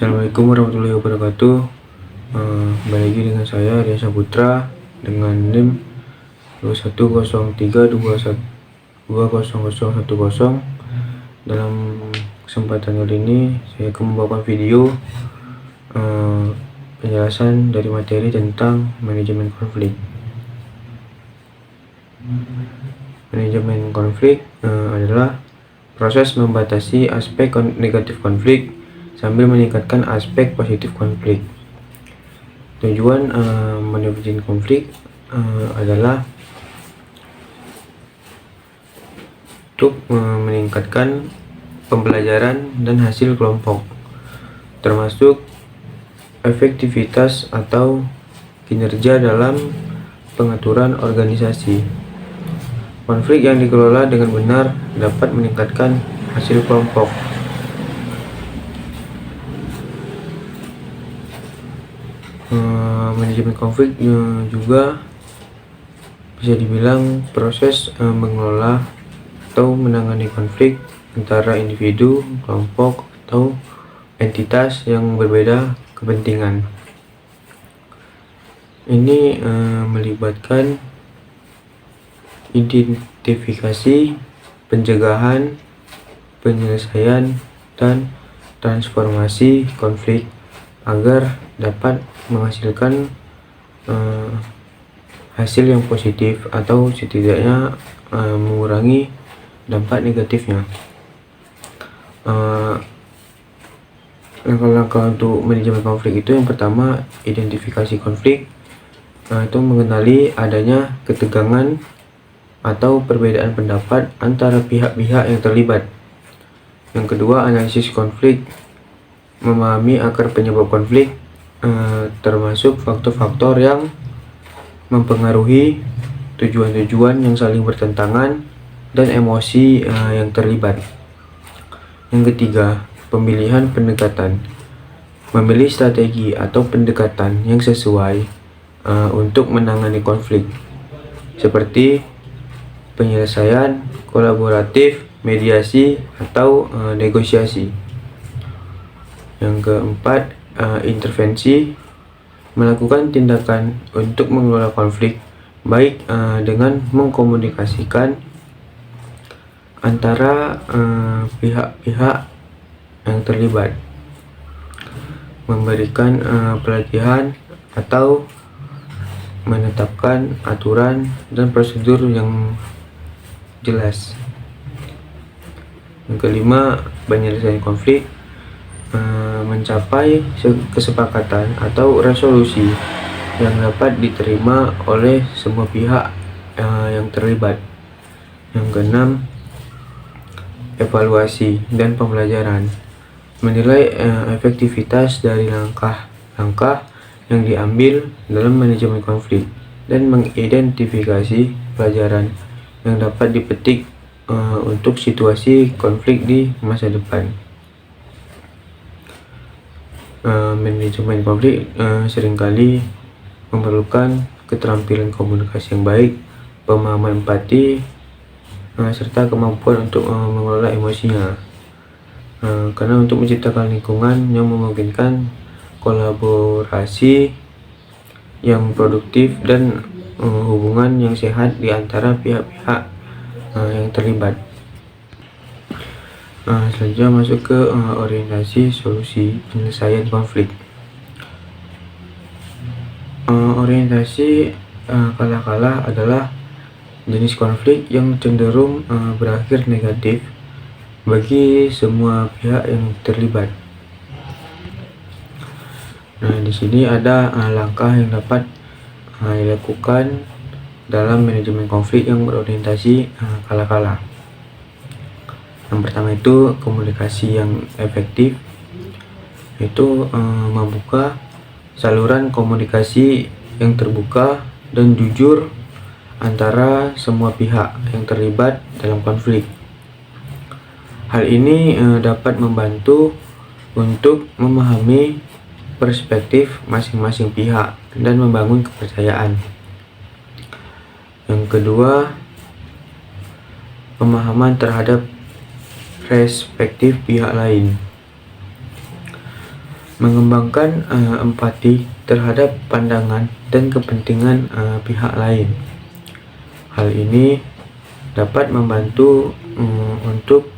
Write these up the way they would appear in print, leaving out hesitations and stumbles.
Assalamualaikum warahmatullahi wabarakatuh. Kembali lagi dengan saya Arya Saputra dengan NIM 2103212010. Dalam kesempatan kali ini saya akan membawakan video penjelasan dari materi tentang manajemen konflik. Manajemen konflik adalah proses membatasi aspek negatif konflik sambil meningkatkan aspek positif konflik. Tujuan manajemen konflik adalah untuk meningkatkan pembelajaran dan hasil kelompok, termasuk efektivitas atau kinerja dalam pengaturan organisasi. Konflik yang dikelola dengan benar dapat meningkatkan hasil kelompok. Manajemen konflik juga bisa dibilang proses mengelola atau menangani konflik antara individu, kelompok, atau entitas yang berbeda kepentingan. Ini melibatkan identifikasi, pencegahan, penyelesaian, dan transformasi konflik agar dapat menghasilkan hasil yang positif atau setidaknya mengurangi dampak negatifnya. Langkah-langkah untuk manajemen konflik itu yang pertama, identifikasi konflik, itu mengenali adanya ketegangan atau perbedaan pendapat antara pihak-pihak yang terlibat. Yang kedua, analisis konflik, memahami akar penyebab konflik, termasuk faktor-faktor yang mempengaruhi tujuan-tujuan yang saling bertentangan dan emosi yang terlibat. Yang ketiga, pemilihan pendekatan, memilih strategi atau pendekatan yang sesuai untuk menangani konflik, seperti penyelesaian kolaboratif, mediasi, atau negosiasi. Yang keempat, intervensi, melakukan tindakan untuk mengelola konflik baik dengan mengkomunikasikan antara pihak-pihak yang terlibat, memberikan pelatihan, atau menetapkan aturan dan prosedur yang jelas. Yang kelima, penyelesaian konflik, mencapai kesepakatan atau resolusi yang dapat diterima oleh semua pihak yang terlibat. Yang keenam, evaluasi dan pembelajaran, menilai efektivitas dari langkah-langkah yang diambil dalam manajemen konflik dan mengidentifikasi pelajaran yang dapat dipetik untuk situasi konflik di masa depan. Manajemen konflik seringkali memerlukan keterampilan komunikasi yang baik, pemahaman empati, serta kemampuan untuk mengelola emosinya. Karena untuk menciptakan lingkungan yang memungkinkan kolaborasi yang produktif dan hubungan yang sehat di antara pihak-pihak yang terlibat. Selanjutnya masuk ke orientasi solusi penyelesaian konflik. Orientasi kala-kala adalah jenis konflik yang cenderung berakhir negatif bagi semua pihak yang terlibat. Nah, di sini ada langkah yang dapat dilakukan dalam manajemen konflik yang berorientasi kala-kala. Yang pertama itu komunikasi yang efektif, itu membuka saluran komunikasi yang terbuka dan jujur antara semua pihak yang terlibat dalam konflik. Hal ini dapat membantu untuk memahami perspektif masing-masing pihak dan membangun kepercayaan. Yang kedua, pemahaman terhadap perspektif pihak lain. mengembangkan empati terhadap pandangan dan kepentingan pihak lain. Hal ini dapat membantu untuk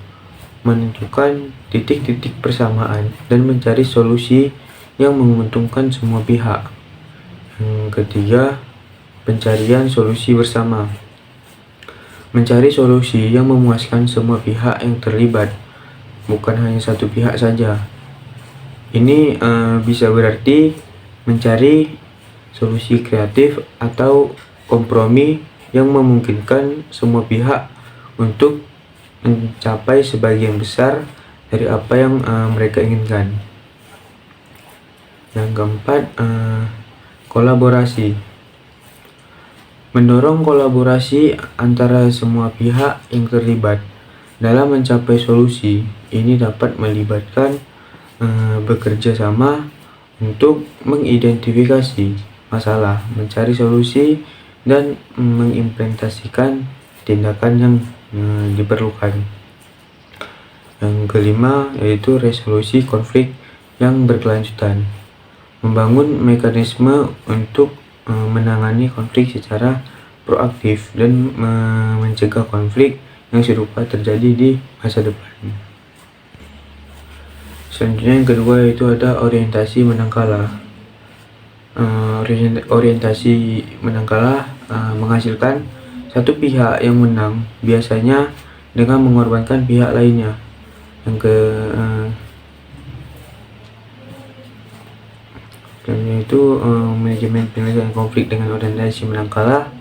menentukan titik-titik persamaan dan mencari solusi yang menguntungkan semua pihak. Yang ketiga, pencarian solusi bersama. Mencari solusi yang memuaskan semua pihak yang terlibat, bukan hanya satu pihak saja. Ini bisa berarti mencari solusi kreatif atau kompromi yang memungkinkan semua pihak untuk mencapai sebagian besar dari apa yang mereka inginkan. Yang keempat, kolaborasi. Mendorong kolaborasi antara semua pihak yang terlibat dalam mencapai solusi. Ini dapat melibatkan bekerja sama untuk mengidentifikasi masalah, mencari solusi, dan mengimplementasikan tindakan yang diperlukan. Yang kelima yaitu resolusi konflik yang berkelanjutan. Membangun mekanisme untuk menangani konflik secara proaktif dan mencegah konflik yang serupa terjadi di masa depan. Selanjutnya yang kedua yaitu ada orientasi menang kalah. Orientasi menang kalah menghasilkan satu pihak yang menang, biasanya dengan mengorbankan pihak lainnya. Selanjutnya itu manajemen penyelesaian konflik dengan orientasi menang kalah.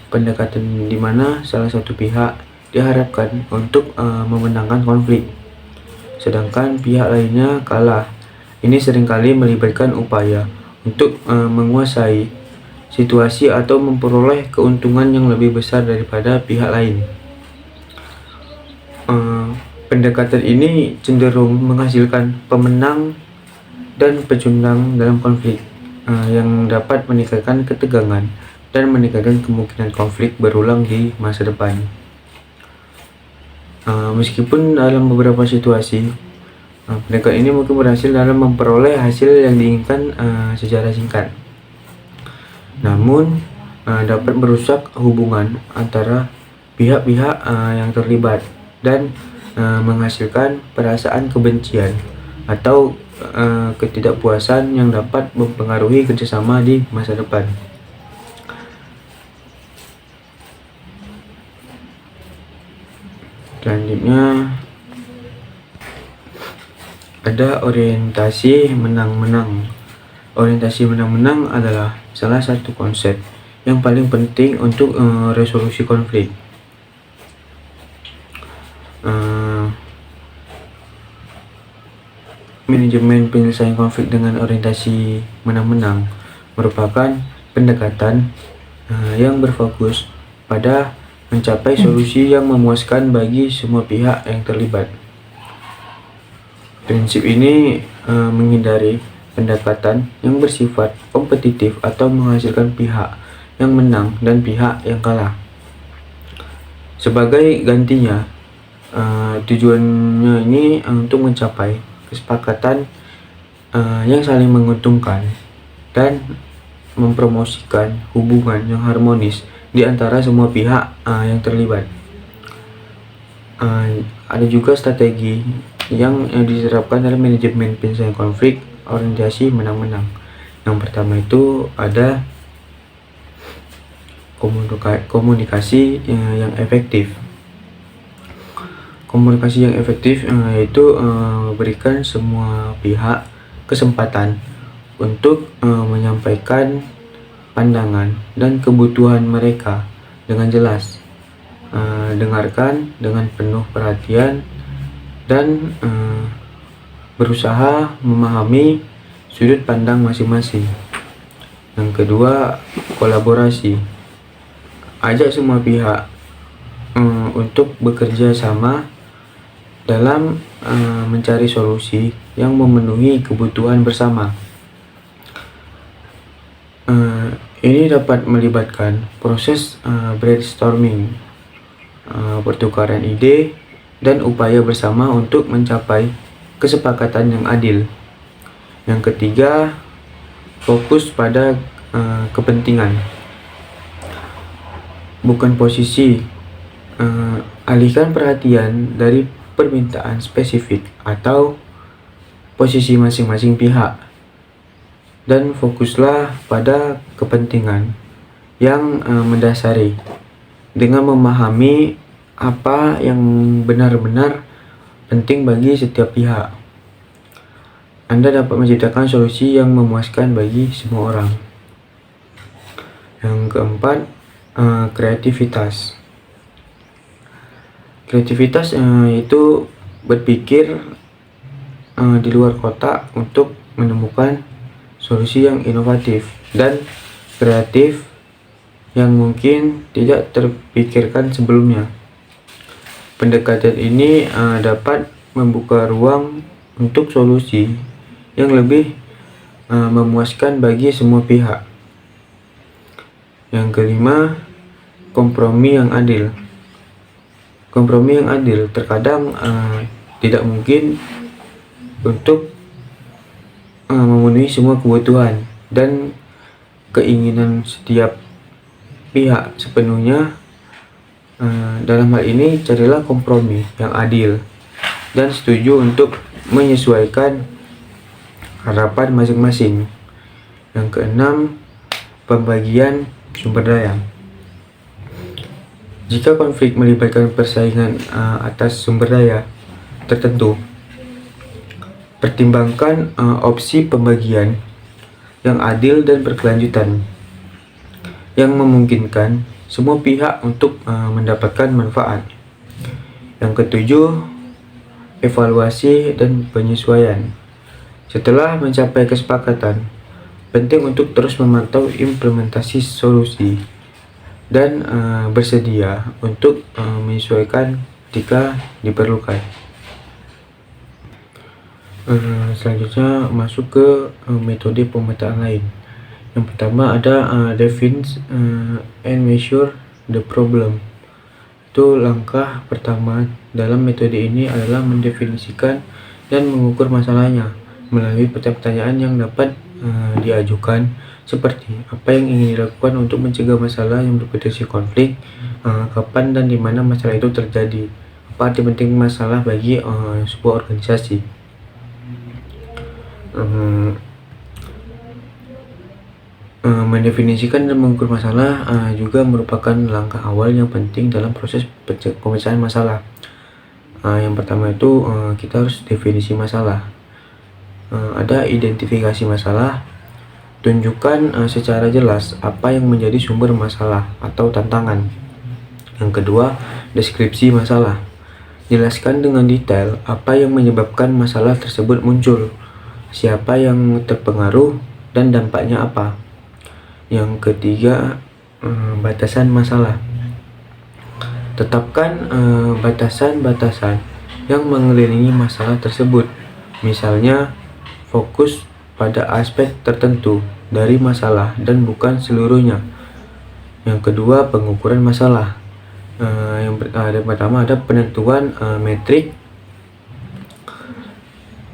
Pendekatan di mana salah satu pihak diharapkan untuk memenangkan konflik, sedangkan pihak lainnya kalah. Ini seringkali melibatkan upaya untuk menguasai situasi atau memperoleh keuntungan yang lebih besar daripada pihak lain. Pendekatan ini cenderung menghasilkan pemenang dan pecundang dalam konflik, yang dapat meningkatkan ketegangan dan meningkatkan kemungkinan konflik berulang di masa depan. Meskipun dalam beberapa situasi pendekatan ini mungkin berhasil dalam memperoleh hasil yang diinginkan secara singkat, namun dapat merusak hubungan antara pihak-pihak yang terlibat dan menghasilkan perasaan kebencian atau ketidakpuasan yang dapat mempengaruhi kerjasama di masa depan. Selanjutnya ada orientasi menang-menang. Orientasi menang-menang adalah salah satu konsep yang paling penting untuk resolusi konflik. Manajemen penyelesaian konflik dengan orientasi menang-menang merupakan pendekatan yang berfokus pada mencapai solusi yang memuaskan bagi semua pihak yang terlibat. Prinsip ini menghindari pendekatan yang bersifat kompetitif atau menghasilkan pihak yang menang dan pihak yang kalah. Sebagai gantinya, tujuannya ini untuk mencapai kesepakatan yang saling menguntungkan dan mempromosikan hubungan yang harmonis di antara semua pihak yang terlibat. Ada juga strategi yang diterapkan dalam manajemen penyelesaian konflik orientasi menang-menang. Yang pertama itu ada komunikasi yang efektif. Komunikasi yang efektif yaitu memberikan semua pihak kesempatan untuk menyampaikan pandangan dan kebutuhan mereka dengan jelas. Dengarkan dengan penuh perhatian dan berusaha memahami sudut pandang masing-masing. Yang kedua, kolaborasi. Ajak semua pihak untuk bekerja sama dalam mencari solusi yang memenuhi kebutuhan bersama. Ini dapat melibatkan proses brainstorming, pertukaran ide, dan upaya bersama untuk mencapai kesepakatan yang adil. Yang ketiga, fokus pada kepentingan, bukan posisi. Alihkan perhatian dari permintaan spesifik atau posisi masing-masing pihak, dan fokuslah pada kepentingan yang mendasari dengan memahami apa yang benar-benar penting bagi setiap pihak. Anda dapat menciptakan solusi yang memuaskan bagi semua orang. Yang keempat, kreativitas. Kreativitas itu berpikir di luar kotak untuk menemukan solusi yang inovatif dan kreatif yang mungkin tidak terpikirkan sebelumnya. Pendekatan ini dapat membuka ruang untuk solusi yang lebih memuaskan bagi semua pihak. Yang kelima, kompromi yang adil. Kompromi yang adil terkadang tidak mungkin untuk memenuhi semua kebutuhan dan keinginan setiap pihak sepenuhnya. Dalam hal ini, carilah kompromi yang adil dan setuju untuk menyesuaikan harapan masing-masing. Yang keenam, pembagian sumber daya. Jika konflik melibatkan persaingan atas sumber daya tertentu, pertimbangkan opsi pembagian yang adil dan berkelanjutan yang memungkinkan semua pihak untuk mendapatkan manfaat. Yang ketujuh, evaluasi dan penyesuaian. Setelah mencapai kesepakatan, penting untuk terus memantau implementasi solusi dan bersedia untuk menyesuaikan jika diperlukan. Selanjutnya masuk ke metode pemetaan lain. Yang pertama ada define and measure the problem. Itu langkah pertama dalam metode ini adalah mendefinisikan dan mengukur masalahnya melalui pertanyaan yang dapat diajukan, seperti apa yang ingin dilakukan untuk mencegah masalah yang berpotensi konflik, kapan dan di mana masalah itu terjadi, apa arti penting masalah bagi sebuah organisasi. Mendefinisikan dan mengukur masalah juga merupakan langkah awal yang penting dalam proses pemecahan masalah. Yang pertama itu kita harus definisi masalah. Ada identifikasi masalah, tunjukkan secara jelas apa yang menjadi sumber masalah atau tantangan. Yang kedua, deskripsi masalah. Jelaskan dengan detail apa yang menyebabkan masalah tersebut muncul, siapa yang terpengaruh, dan dampaknya apa. Yang ketiga, batasan masalah. Tetapkan batasan-batasan yang mengelilingi masalah tersebut. Misalnya, fokus pada aspek tertentu dari masalah dan bukan seluruhnya. Yang kedua, pengukuran masalah. Yang pertama ada penentuan metrik.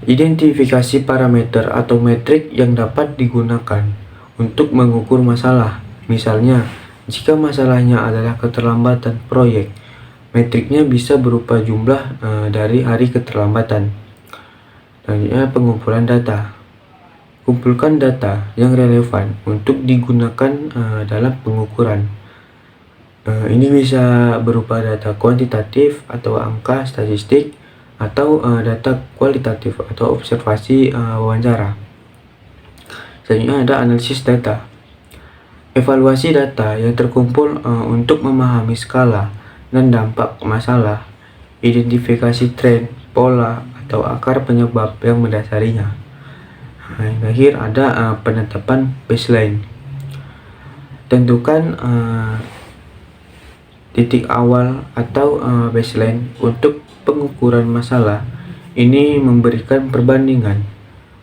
Identifikasi parameter atau metrik yang dapat digunakan untuk mengukur masalah. Misalnya, jika masalahnya adalah keterlambatan proyek, metriknya bisa berupa jumlah dari hari keterlambatan. Selanjutnya, pengumpulan data. Kumpulkan data yang relevan untuk digunakan dalam pengukuran. Ini bisa berupa data kuantitatif atau angka statistik, atau data kualitatif atau observasi wawancara. Selanjutnya ada analisis data. Evaluasi data yang terkumpul untuk memahami skala dan dampak masalah, identifikasi tren, pola, atau akar penyebab yang mendasarinya. Yang terakhir ada penetapan baseline. Tentukan titik awal atau baseline untuk pengukuran masalah. Ini memberikan perbandingan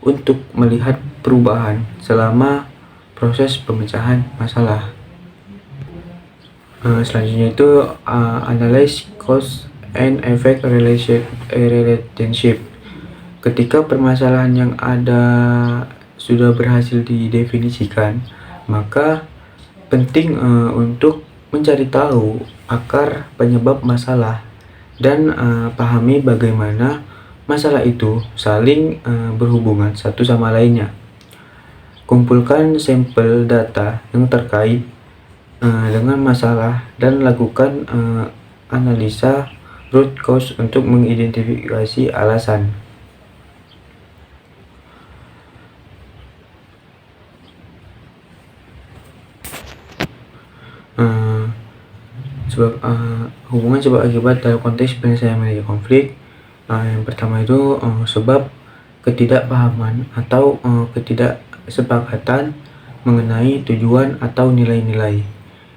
untuk melihat perubahan selama proses pemecahan masalah. Selanjutnya itu analyze cause and effect relationship. Ketika permasalahan yang ada sudah berhasil didefinisikan, maka penting untuk mencari tahu akar penyebab masalah dan pahami bagaimana masalah itu saling berhubungan satu sama lainnya. Kumpulkan sampel data yang terkait dengan masalah dan lakukan analisa root cause untuk mengidentifikasi alasan. Hubungan sebab akibat dalam konteks penyelesaian konflik. Yang pertama itu sebab ketidakpahaman atau ketidaksepakatan mengenai tujuan atau nilai-nilai.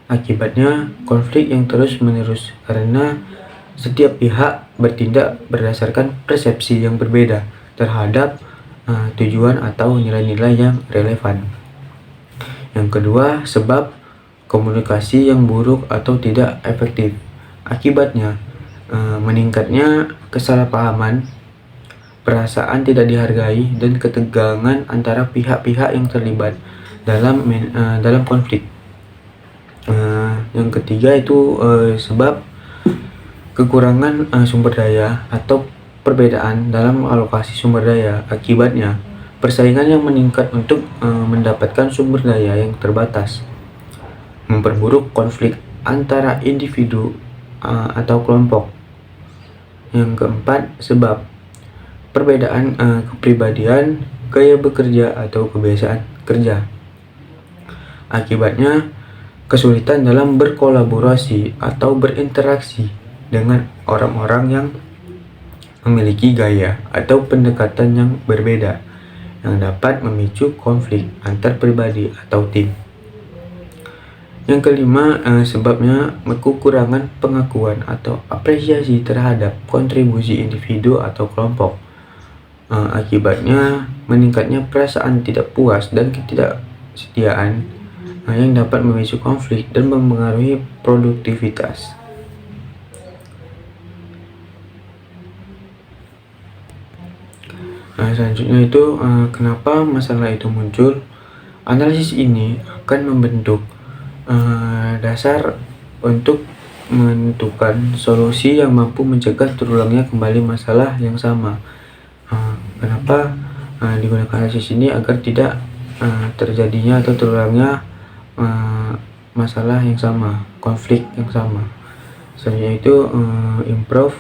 Akibatnya konflik yang terus-menerus karena setiap pihak bertindak berdasarkan persepsi yang berbeda terhadap tujuan atau nilai-nilai yang relevan. Yang kedua, sebab komunikasi yang buruk atau tidak efektif. Akibatnya meningkatnya kesalahpahaman, perasaan tidak dihargai, dan ketegangan antara pihak-pihak yang terlibat dalam konflik. Yang ketiga itu sebab kekurangan sumber daya atau perbedaan dalam alokasi sumber daya. Akibatnya persaingan yang meningkat untuk mendapatkan sumber daya yang terbatas, memperburuk konflik antara individu atau kelompok. Yang keempat, sebab perbedaan kepribadian, gaya bekerja atau kebiasaan kerja. Akibatnya kesulitan dalam berkolaborasi atau berinteraksi dengan orang-orang yang memiliki gaya atau pendekatan yang berbeda yang dapat memicu konflik antar pribadi atau tim. Yang kelima, sebabnya kekurangan pengakuan atau apresiasi terhadap kontribusi individu atau kelompok. Akibatnya meningkatnya perasaan tidak puas dan ketidaksetiaan yang dapat memicu konflik dan mempengaruhi produktivitas. Selanjutnya itu kenapa masalah itu muncul. Analisis ini akan membentuk dasar untuk menentukan solusi yang mampu mencegah terulangnya kembali masalah yang sama. Kenapa digunakan analisis ini? Agar tidak terjadinya atau terulangnya masalah yang sama, konflik yang sama. Selanjutnya itu improve,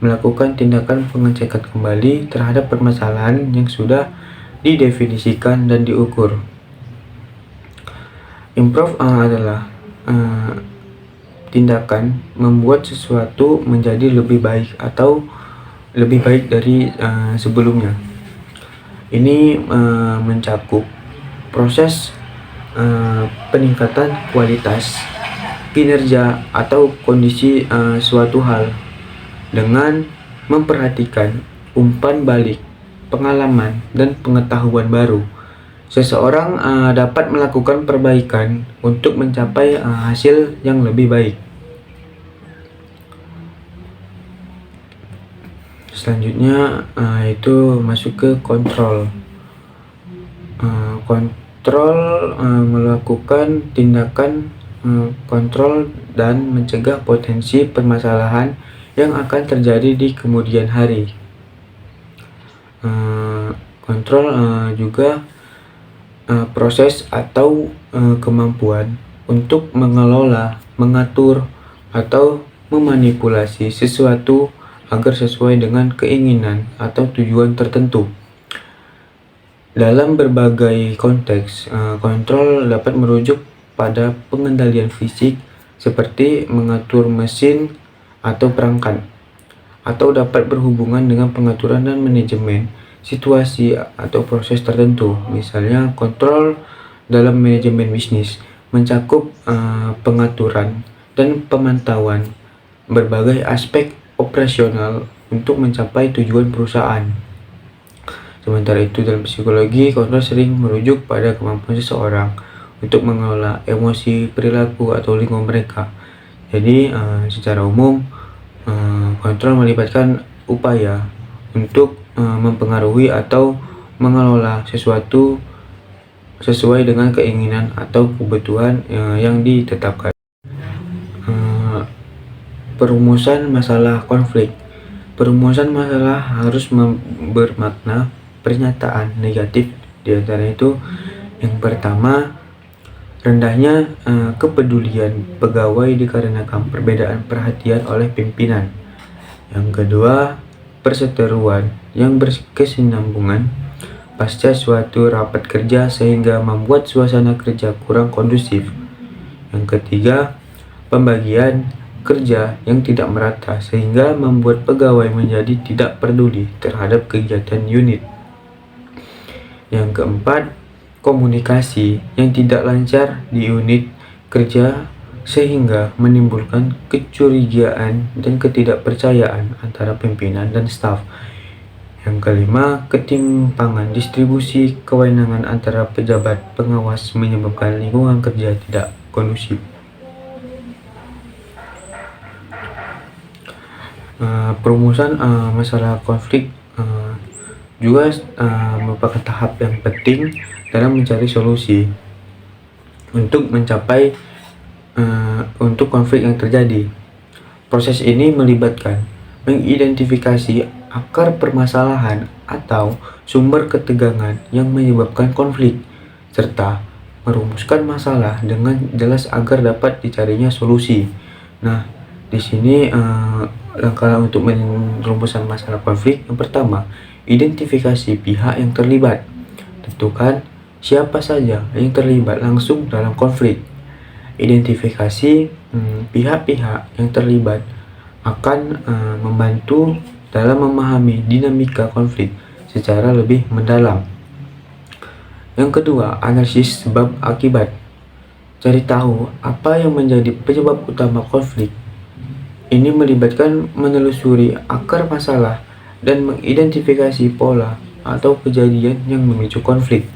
melakukan tindakan pengecekan kembali terhadap permasalahan yang sudah didefinisikan dan diukur. Improve adalah tindakan membuat sesuatu menjadi lebih baik atau lebih baik dari sebelumnya. Ini mencakup proses peningkatan kualitas, kinerja, atau kondisi suatu hal dengan memperhatikan umpan balik, pengalaman, dan pengetahuan baru. Seseorang dapat melakukan perbaikan untuk mencapai hasil yang lebih baik. Selanjutnya itu masuk ke kontrol. Kontrol melakukan tindakan kontrol dan mencegah potensi permasalahan yang akan terjadi di kemudian hari. Kontrol juga proses atau kemampuan untuk mengelola, mengatur, atau memanipulasi sesuatu agar sesuai dengan keinginan atau tujuan tertentu. Dalam berbagai konteks, kontrol dapat merujuk pada pengendalian fisik seperti mengatur mesin atau perangkat, atau dapat berhubungan dengan pengaturan dan manajemen situasi atau proses tertentu. Misalnya, kontrol dalam manajemen bisnis mencakup pengaturan dan pemantauan berbagai aspek operasional untuk mencapai tujuan perusahaan. Sementara itu, dalam psikologi, kontrol sering merujuk pada kemampuan seseorang untuk mengelola emosi, perilaku, atau lingkungan mereka. Jadi, secara umum, kontrol melibatkan upaya untuk mempengaruhi atau mengelola sesuatu sesuai dengan keinginan atau kebutuhan yang ditetapkan. Perumusan masalah konflik. Perumusan masalah harus bermakna pernyataan negatif. Di antara itu, yang pertama, rendahnya kepedulian pegawai dikarenakan perbedaan perhatian oleh pimpinan. Yang kedua, perseteruan yang berkesinambungan pasca suatu rapat kerja sehingga membuat suasana kerja kurang kondusif. Yang ketiga, pembagian kerja yang tidak merata sehingga membuat pegawai menjadi tidak peduli terhadap kegiatan unit. Yang keempat, komunikasi yang tidak lancar di unit kerja sehingga menimbulkan kecurigaan dan ketidakpercayaan antara pimpinan dan staf. Yang kelima, ketimpangan distribusi kewenangan antara pejabat pengawas menyebabkan lingkungan kerja tidak kondusif. Perumusan masalah konflik juga merupakan tahap yang penting dalam mencari solusi untuk untuk konflik yang terjadi. Proses ini melibatkan mengidentifikasi akar permasalahan atau sumber ketegangan yang menyebabkan konflik, serta merumuskan masalah dengan jelas agar dapat dicarinya solusi. Nah, di sini langkah untuk merumuskan masalah konflik. Yang pertama, identifikasi pihak yang terlibat. Tentukan siapa saja yang terlibat langsung dalam konflik. Identifikasi pihak-pihak yang terlibat akan membantu dalam memahami dinamika konflik secara lebih mendalam. Yang kedua, analisis sebab akibat. Cari tahu apa yang menjadi penyebab utama konflik. Ini melibatkan menelusuri akar masalah dan mengidentifikasi pola atau kejadian yang memicu konflik.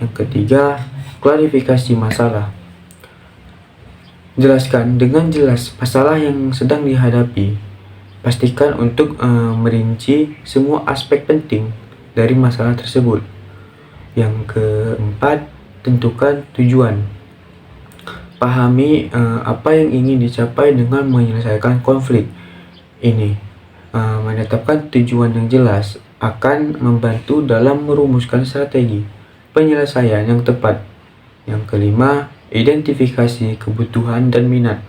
Yang ketiga, klarifikasi masalah. Jelaskan dengan jelas masalah yang sedang dihadapi. Pastikan untuk merinci semua aspek penting dari masalah tersebut. Yang keempat, tentukan tujuan. Pahami apa yang ingin dicapai dengan menyelesaikan konflik ini. Menetapkan tujuan yang jelas akan membantu dalam merumuskan strategi penyelesaian yang tepat. Yang kelima, identifikasi kebutuhan dan minat.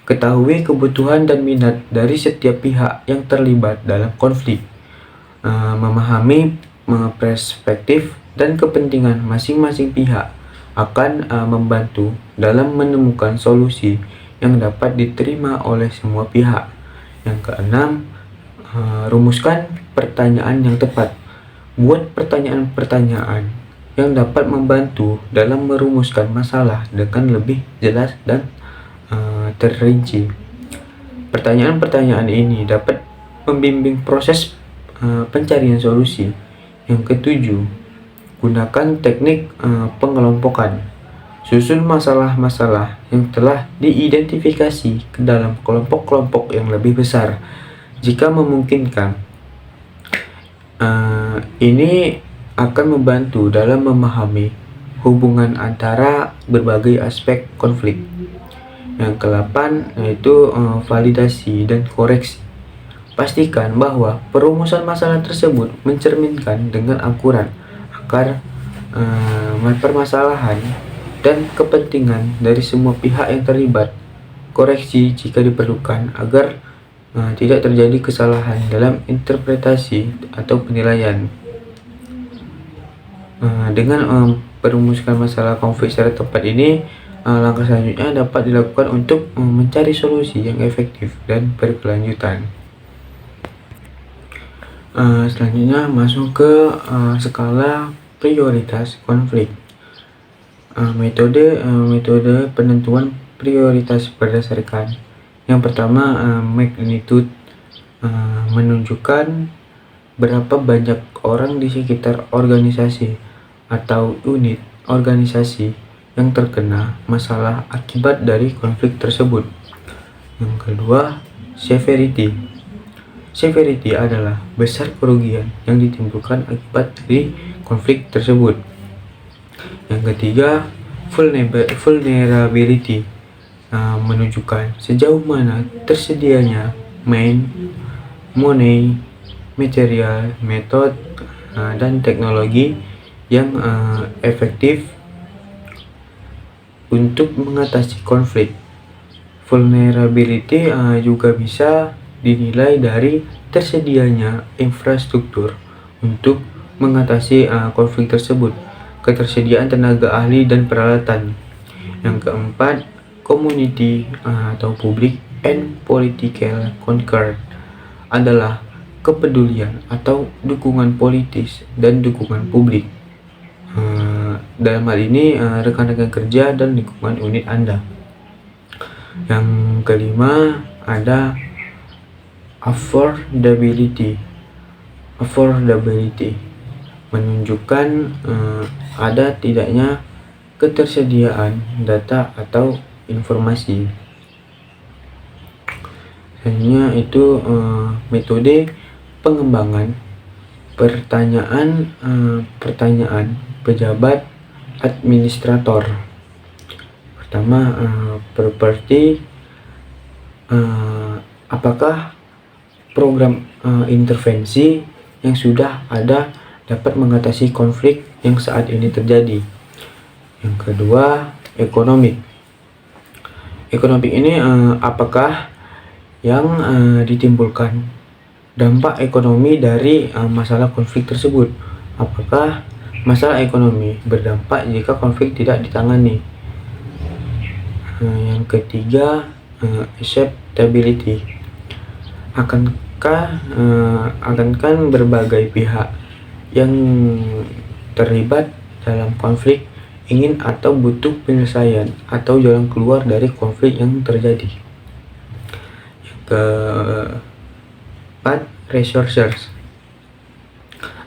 Ketahui kebutuhan dan minat dari setiap pihak yang terlibat dalam konflik. Memahami perspektif dan kepentingan masing-masing pihak akan membantu dalam menemukan solusi yang dapat diterima oleh semua pihak. Yang keenam, rumuskan pertanyaan yang tepat. Buat pertanyaan-pertanyaan yang dapat membantu dalam merumuskan masalah dengan lebih jelas dan terrinci. Pertanyaan-pertanyaan ini dapat membimbing proses pencarian solusi. Yang ketujuh, gunakan teknik pengelompokan. Susun masalah-masalah yang telah diidentifikasi ke dalam kelompok-kelompok yang lebih besar. Jika memungkinkan, ini akan membantu dalam memahami hubungan antara berbagai aspek konflik. Yang ke-8 yaitu validasi dan koreksi. Pastikan bahwa perumusan masalah tersebut mencerminkan dengan akurat akar permasalahan dan kepentingan dari semua pihak yang terlibat. Koreksi jika diperlukan agar tidak terjadi kesalahan dalam interpretasi atau penilaian. Dengan merumuskan masalah konflik secara tepat ini, langkah selanjutnya dapat dilakukan untuk mencari solusi yang efektif dan berkelanjutan. Selanjutnya masuk ke skala prioritas konflik. Metode penentuan prioritas berdasarkan yang pertama, magnitude, menunjukkan berapa banyak orang di sekitar organisasi atau unit organisasi yang terkena masalah akibat dari konflik tersebut. Yang kedua, severity, Severity adalah besar kerugian yang ditimbulkan akibat dari konflik tersebut. Yang ketiga, vulnerability menunjukkan sejauh mana tersedianya money, material, metode, dan teknologi yang efektif untuk mengatasi konflik. Vulnerability juga bisa dinilai dari tersedianya infrastruktur untuk mengatasi konflik tersebut, ketersediaan tenaga ahli dan peralatan. Yang keempat, community atau public and political concern adalah kepedulian atau dukungan politis dan dukungan publik. Dalam hal ini rekan-rekan kerja dan lingkungan unit Anda. Yang kelima ada affordability menunjukkan ada tidaknya ketersediaan data atau informasi. Selanjutnya itu metode pengembangan pertanyaan pejabat administrator. Pertama, properti, apakah program intervensi yang sudah ada dapat mengatasi konflik yang saat ini terjadi. Yang kedua, ekonomi ini apakah yang ditimbulkan dampak ekonomi dari masalah konflik tersebut. Apakah masalah ekonomi berdampak jika konflik tidak ditangani. Yang ketiga, acceptability, akankah berbagai pihak yang terlibat dalam konflik ingin atau butuh penyelesaian atau jalan keluar dari konflik yang terjadi. Yang keempat, resources,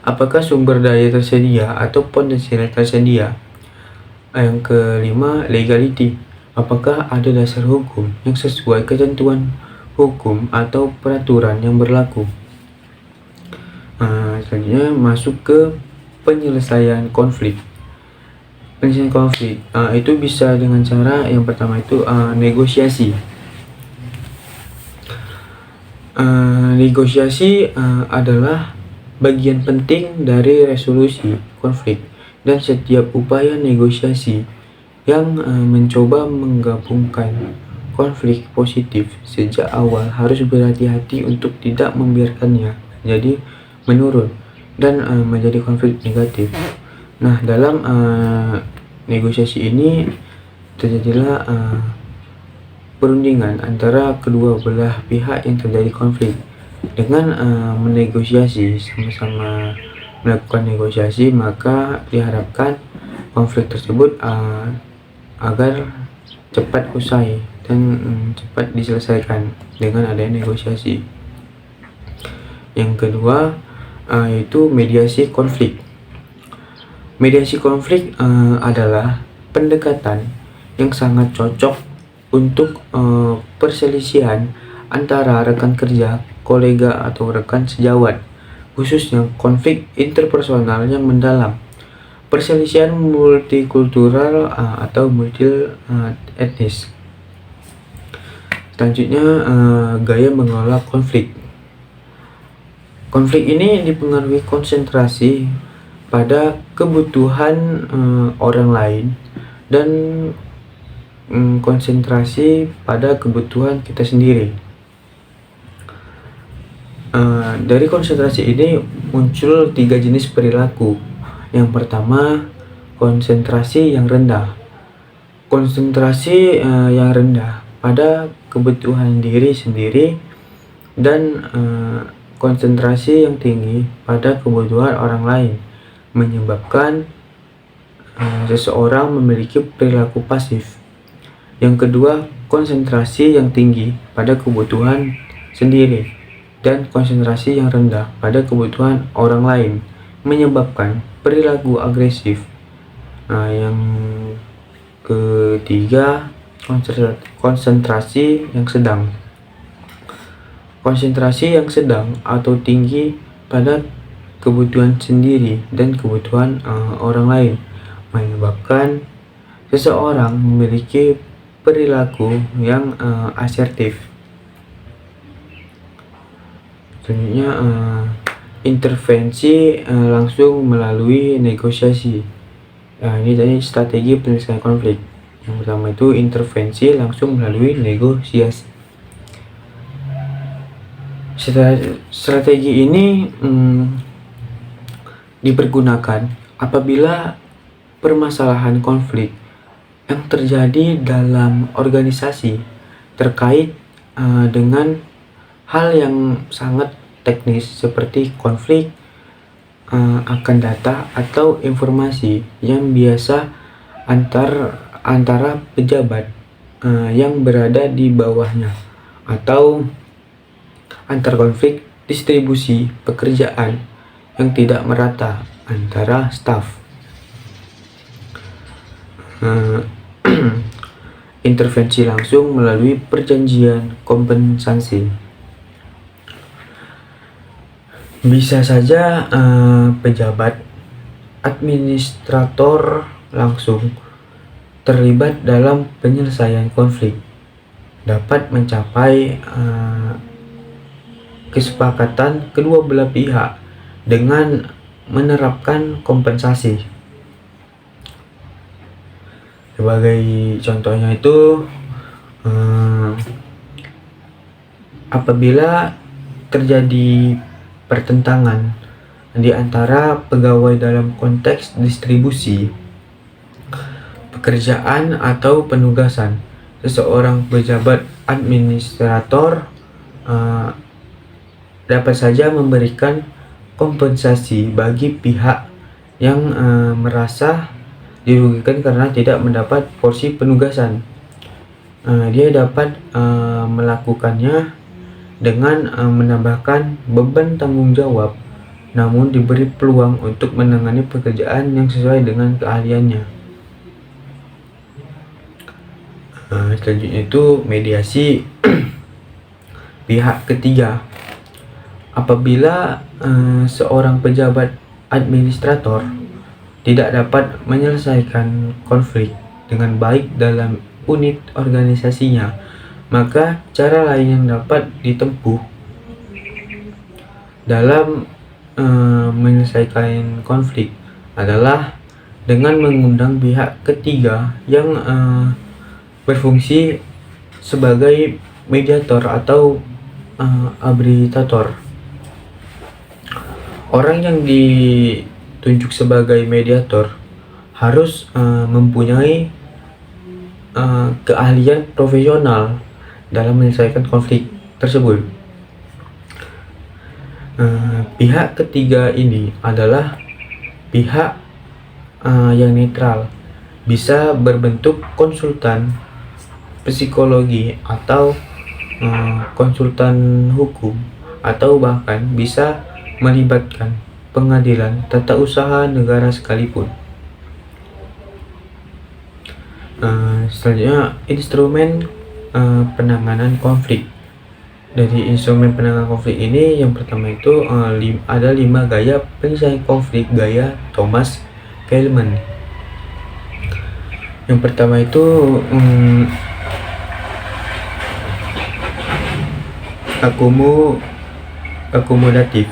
apakah sumber daya tersedia atau potensial tersedia. Yang kelima, legality, apakah ada dasar hukum yang sesuai ketentuan hukum atau peraturan yang berlaku. Selanjutnya masuk ke penyelesaian konflik. Penyelesaian konflik itu bisa dengan cara yang pertama itu negosiasi. Negosiasi adalah bagian penting dari resolusi konflik, dan setiap upaya negosiasi yang mencoba menggabungkan konflik positif sejak awal harus berhati-hati untuk tidak membiarkannya jadi menurun dan menjadi konflik negatif. Nah, dalam negosiasi ini terjadilah perundingan antara kedua belah pihak yang terjadi konflik. Dengan menegosiasi, sama-sama melakukan negosiasi, maka diharapkan konflik tersebut agar cepat usai dan cepat diselesaikan dengan adanya negosiasi. Yang kedua yaitu mediasi konflik. Mediasi konflik adalah pendekatan yang sangat cocok untuk perselisihan antara rekan kerja, kolega, atau rekan sejawat, khususnya konflik interpersonal yang mendalam, perselisihan multikultural atau multi etnis. Selanjutnya, gaya mengelola konflik. Konflik ini dipengaruhi konsentrasi pada kebutuhan orang lain dan konsentrasi pada kebutuhan kita sendiri. Dari konsentrasi ini muncul 3 jenis perilaku. Yang pertama, konsentrasi yang rendah. Konsentrasi yang rendah pada kebutuhan diri sendiri dan konsentrasi yang tinggi pada kebutuhan orang lain menyebabkan seseorang memiliki perilaku pasif. Yang kedua, konsentrasi yang tinggi pada kebutuhan sendiri dan konsentrasi yang rendah pada kebutuhan orang lain menyebabkan perilaku agresif. Yang ketiga, konsentrasi yang sedang. konsentrasi yang sedang atau tinggi pada kebutuhan sendiri dan kebutuhan orang lain, menyebabkan seseorang memiliki perilaku yang asertif. Selanjutnya, intervensi langsung melalui negosiasi. Ini tadi strategi penyelesaian konflik. Yang pertama itu intervensi langsung melalui negosiasi. Strategi ini dipergunakan apabila permasalahan konflik yang terjadi dalam organisasi terkait dengan hal yang sangat teknis seperti konflik akan data atau informasi yang biasa antara pejabat yang berada di bawahnya, atau antar konflik distribusi pekerjaan yang tidak merata antara staf. Intervensi langsung melalui perjanjian kompensasi. Bisa saja pejabat administrator langsung terlibat dalam penyelesaian konflik dapat mencapai kesepakatan kedua belah pihak dengan menerapkan kompensasi. Sebagai contohnya itu apabila terjadi pertentangan di antara pegawai dalam konteks distribusi pekerjaan atau penugasan, seseorang pejabat administrator dapat saja memberikan kompensasi bagi pihak yang merasa dirugikan karena tidak mendapat porsi penugasan. Dia dapat melakukannya dengan menambahkan beban tanggung jawab, namun diberi peluang untuk menangani pekerjaan yang sesuai dengan keahliannya. Selanjutnya itu mediasi pihak ketiga. Apabila seorang pejabat administrator tidak dapat menyelesaikan konflik dengan baik dalam unit organisasinya, maka cara lain yang dapat ditempuh dalam menyelesaikan konflik adalah dengan mengundang pihak ketiga yang berfungsi sebagai mediator atau arbitrator. Orang yang ditunjuk sebagai mediator harus mempunyai keahlian profesional dalam menyelesaikan konflik tersebut. Pihak ketiga ini adalah pihak yang netral, bisa berbentuk konsultan psikologi atau konsultan hukum, atau bahkan bisa melibatkan pengadilan tata usaha negara sekalipun. Selanjutnya instrumen penanganan konflik. Dari instrumen penanganan konflik ini, yang pertama itu ada 5 gaya penyelesaian konflik gaya Thomas Kellerman. Yang pertama itu akomodatif.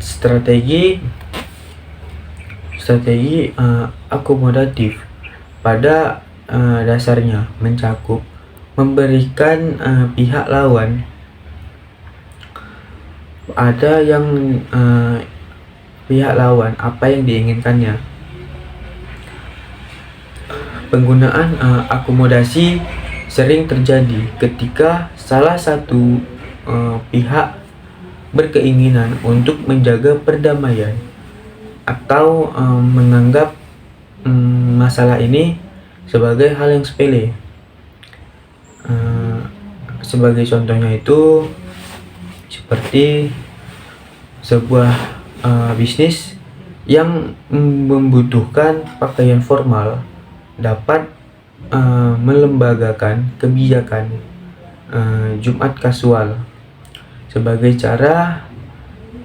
Strategi akomodatif pada dasarnya mencakup memberikan pihak lawan apa yang diinginkannya. Penggunaan akomodasi sering terjadi ketika salah satu pihak berkeinginan untuk menjaga perdamaian atau menganggap masalah ini sebagai hal yang sepele. Sebagai contohnya itu seperti sebuah bisnis yang membutuhkan pakaian formal dapat melembagakan kebijakan Jumat kasual sebagai cara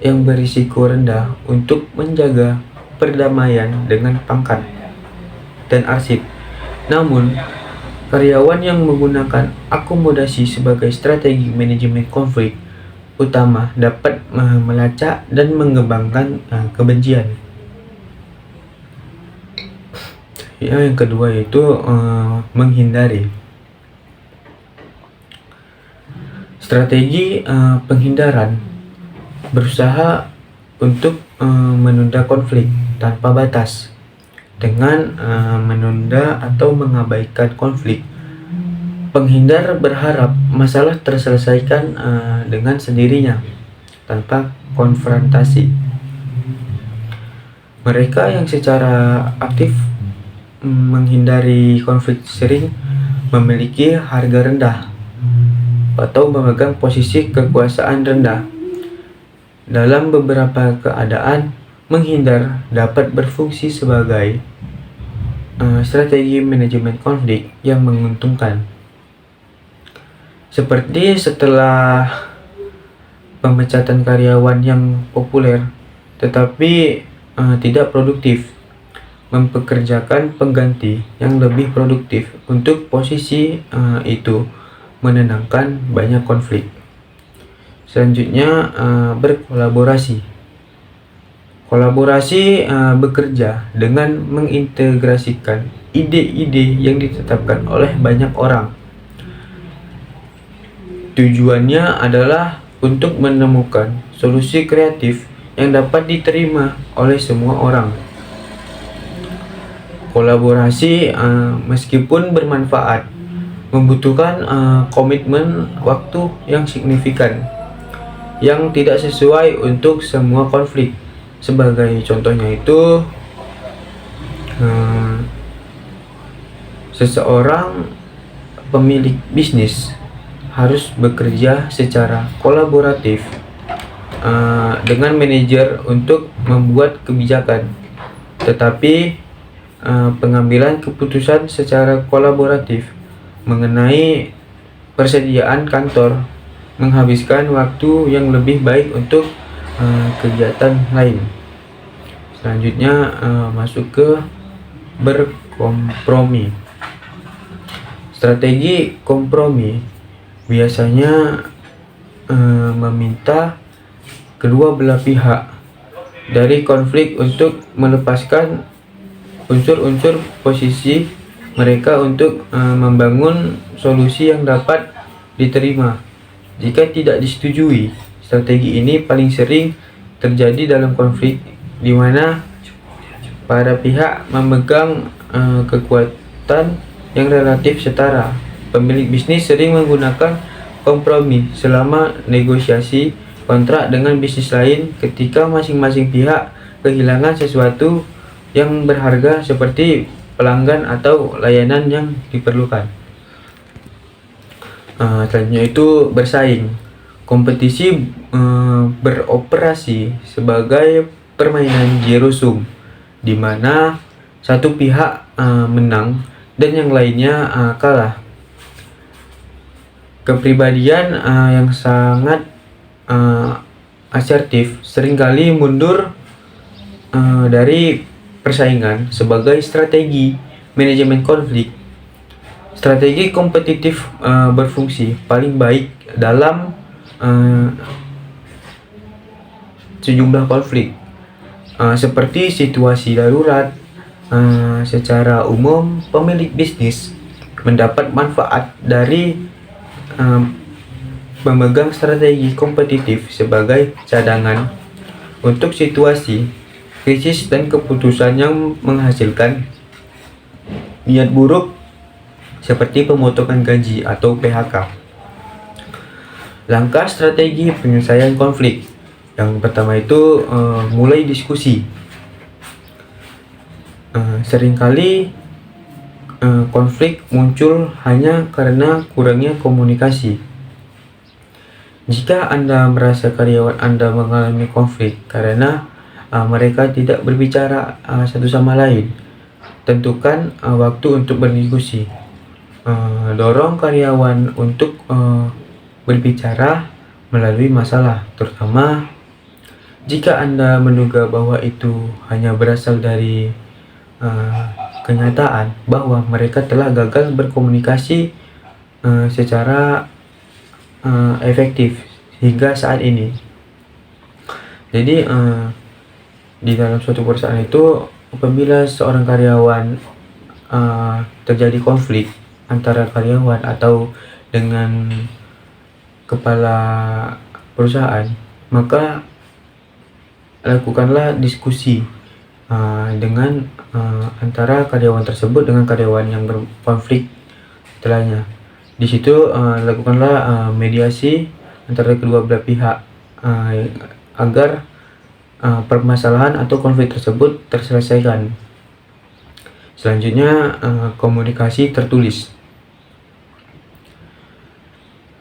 yang berisiko rendah untuk menjaga perdamaian dengan pangkat dan arsip. Namun, karyawan yang menggunakan akomodasi sebagai strategi manajemen konflik utama dapat melacak dan mengembangkan kebencian. Yang kedua yaitu menghindari. Strategi penghindaran berusaha untuk menunda konflik tanpa batas. Dengan menunda atau mengabaikan konflik, penghindar berharap masalah terselesaikan dengan sendirinya tanpa konfrontasi. Mereka yang secara aktif menghindari konflik sering memiliki harga rendah atau memegang posisi kekuasaan rendah. Dalam beberapa keadaan, menghindar dapat berfungsi sebagai strategi manajemen konflik yang menguntungkan. Seperti setelah pemecatan karyawan yang populer tetapi tidak produktif, mempekerjakan pengganti yang lebih produktif untuk posisi itu menenangkan banyak konflik. Selanjutnya, berkolaborasi. Kolaborasi bekerja dengan mengintegrasikan ide-ide yang ditetapkan oleh banyak orang. Tujuannya adalah untuk menemukan solusi kreatif yang dapat diterima oleh semua orang. Kolaborasi meskipun bermanfaat membutuhkan komitmen waktu yang signifikan yang tidak sesuai untuk semua konflik. Sebagai contohnya itu seseorang pemilik bisnis harus bekerja secara kolaboratif dengan manajer untuk membuat kebijakan, tetapi pengambilan keputusan secara kolaboratif mengenai persediaan kantor menghabiskan waktu yang lebih baik untuk kegiatan lain. Selanjutnya masuk ke berkompromi. Strategi kompromi biasanya meminta kedua belah pihak dari konflik untuk melepaskan unsur-unsur posisi mereka untuk membangun solusi yang dapat diterima. Jika tidak disetujui, strategi ini paling sering terjadi dalam konflik di mana para pihak memegang kekuatan yang relatif setara. Pemilik bisnis sering menggunakan kompromi selama negosiasi kontrak dengan bisnis lain ketika masing-masing pihak kehilangan sesuatu yang berharga seperti pelanggan atau layanan yang diperlukan. Selanjutnya itu bersaing. Kompetisi beroperasi sebagai permainan zero sum, di mana satu pihak menang dan yang lainnya kalah. Kepribadian yang sangat asertif seringkali mundur dari persaingan sebagai strategi manajemen konflik. Strategi kompetitif berfungsi paling baik dalam sejumlah konflik seperti situasi darurat. Secara umum, pemilik bisnis mendapat manfaat dari memegang strategi kompetitif sebagai cadangan untuk situasi krisis dan keputusan yang menghasilkan niat buruk seperti pemotongan gaji atau PHK. Langkah strategi penyelesaian konflik. Yang pertama itu mulai diskusi. Seringkali konflik muncul hanya karena kurangnya komunikasi. Jika Anda merasa karyawan Anda mengalami konflik karena mereka tidak berbicara satu sama lain, tentukan waktu untuk berdiskusi. dorong karyawan untuk berbicara melalui masalah, terutama jika Anda menduga bahwa itu hanya berasal dari kenyataan bahwa mereka telah gagal berkomunikasi secara efektif hingga saat ini. Jadi di dalam suatu perusahaan itu, apabila seorang karyawan terjadi konflik antara karyawan atau dengan kepala perusahaan, maka lakukanlah diskusi dengan antara karyawan tersebut dengan karyawan yang berkonflik setelahnya. Di situ lakukanlah mediasi antara kedua belah pihak agar permasalahan atau konflik tersebut terselesaikan. Selanjutnya, komunikasi tertulis.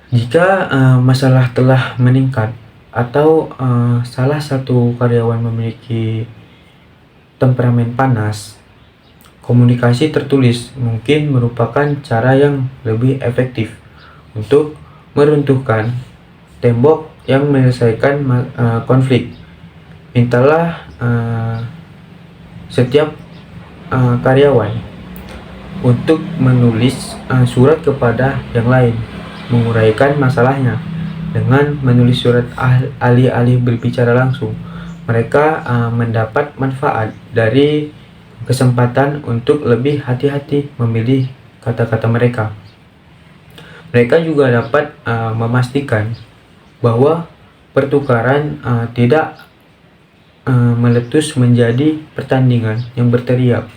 Jika masalah telah meningkat atau salah satu karyawan memiliki temperamen panas, komunikasi tertulis mungkin merupakan cara yang lebih efektif untuk meruntuhkan tembok yang menyelesaikan konflik. Mintalah setiap karyawan untuk menulis surat kepada yang lain, menguraikan masalahnya. Dengan menulis surat alih-alih berbicara langsung, mereka mendapat manfaat dari kesempatan untuk lebih hati-hati memilih kata-kata mereka. Mereka juga dapat memastikan bahwa pertukaran tidak meletus menjadi pertandingan yang berteriak.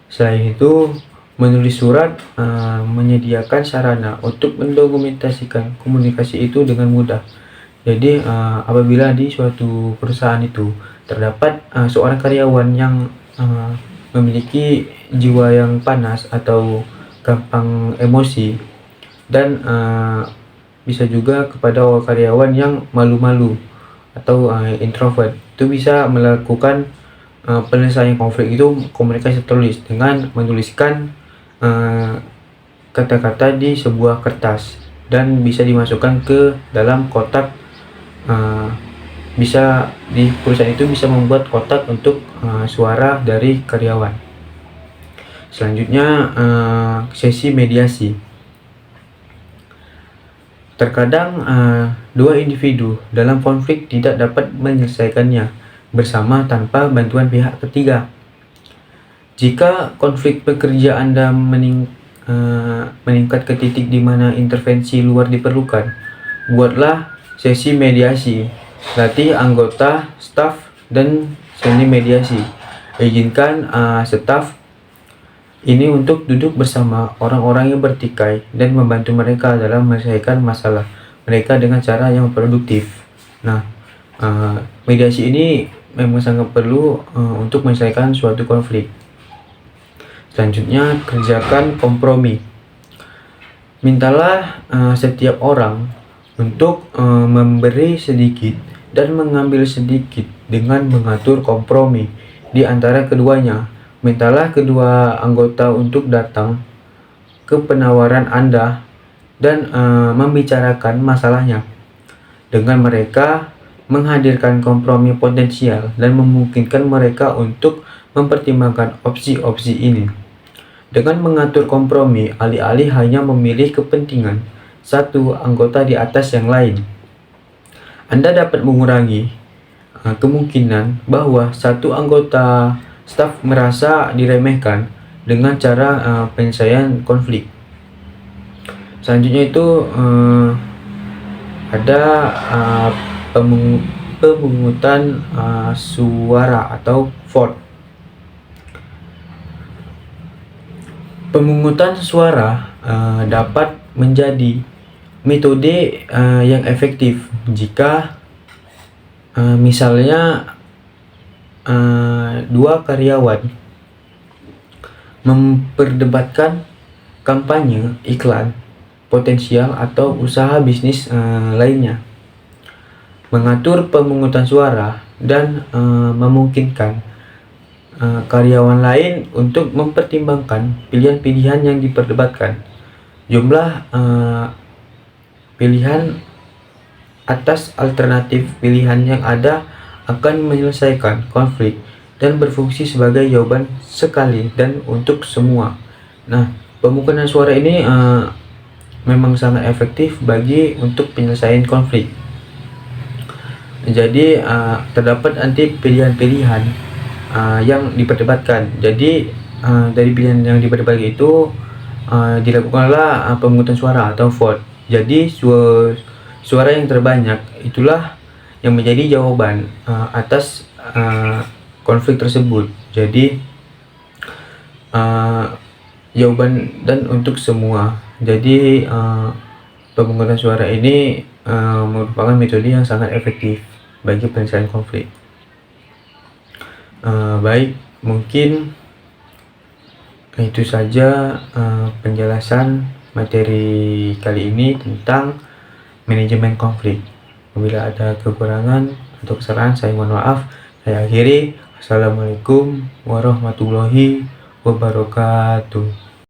Selain itu, menulis surat menyediakan sarana untuk mendokumentasikan komunikasi itu dengan mudah. Jadi apabila di suatu perusahaan itu terdapat seorang karyawan yang memiliki jiwa yang panas atau gampang emosi, dan bisa juga kepada karyawan yang malu-malu atau introvert, itu bisa melakukan penyelesaian konflik itu komunikasi tertulis dengan menuliskan kata-kata di sebuah kertas dan bisa dimasukkan ke dalam kotak. Bisa di perusahaan itu bisa membuat kotak untuk suara dari karyawan. Selanjutnya, sesi mediasi. Terkadang dua individu dalam konflik tidak dapat menyelesaikannya bersama tanpa bantuan pihak ketiga. Jika konflik pekerja Anda meningkat ke titik di mana intervensi luar diperlukan, buatlah sesi mediasi. Latih anggota staf dan seni mediasi. Izinkan staf ini untuk duduk bersama orang-orang yang bertikai dan membantu mereka dalam menyelesaikan masalah mereka dengan cara yang produktif. Nah, mediasi ini memang sangat perlu untuk menyelesaikan suatu konflik. Selanjutnya, kerjakan kompromi. Mintalah setiap orang untuk memberi sedikit dan mengambil sedikit dengan mengatur kompromi di antara keduanya. Mintalah kedua anggota untuk datang ke penawaran Anda dan membicarakan masalahnya. Dengan mereka menghadirkan kompromi potensial dan memungkinkan mereka untuk mempertimbangkan opsi-opsi ini. Dengan mengatur kompromi, alih-alih hanya memilih kepentingan satu anggota di atas yang lain, Anda dapat mengurangi kemungkinan bahwa satu anggota staf merasa diremehkan dengan cara penyelesaian konflik. Selanjutnya itu ada pemungutan suara atau vote. Pemungutan suara dapat menjadi metode yang efektif jika misalnya dua karyawan memperdebatkan kampanye iklan potensial atau usaha bisnis lainnya. Mengatur pemungutan suara dan memungkinkan karyawan lain untuk mempertimbangkan pilihan-pilihan yang diperdebatkan. Jumlah pilihan atas alternatif pilihan yang ada akan menyelesaikan konflik dan berfungsi sebagai jawaban sekali dan untuk semua. Nah, pemukulan suara ini memang sangat efektif bagi untuk penyelesaian konflik. Jadi terdapat nanti pilihan-pilihan yang diperdebatkan. Jadi dari pilihan yang diperdebatkan itu dilakukanlah pemungutan suara atau vote. Jadi suara yang terbanyak itulah yang menjadi jawaban atas konflik tersebut. Jadi jawaban dan untuk semua. Jadi pemungutan suara ini merupakan metode yang sangat efektif bagi penyelesaian konflik. Baik, mungkin itu saja penjelasan materi kali ini tentang manajemen konflik. Apabila ada kekurangan atau kesalahan, saya mohon maaf. Saya akhiri. Assalamualaikum warahmatullahi wabarakatuh.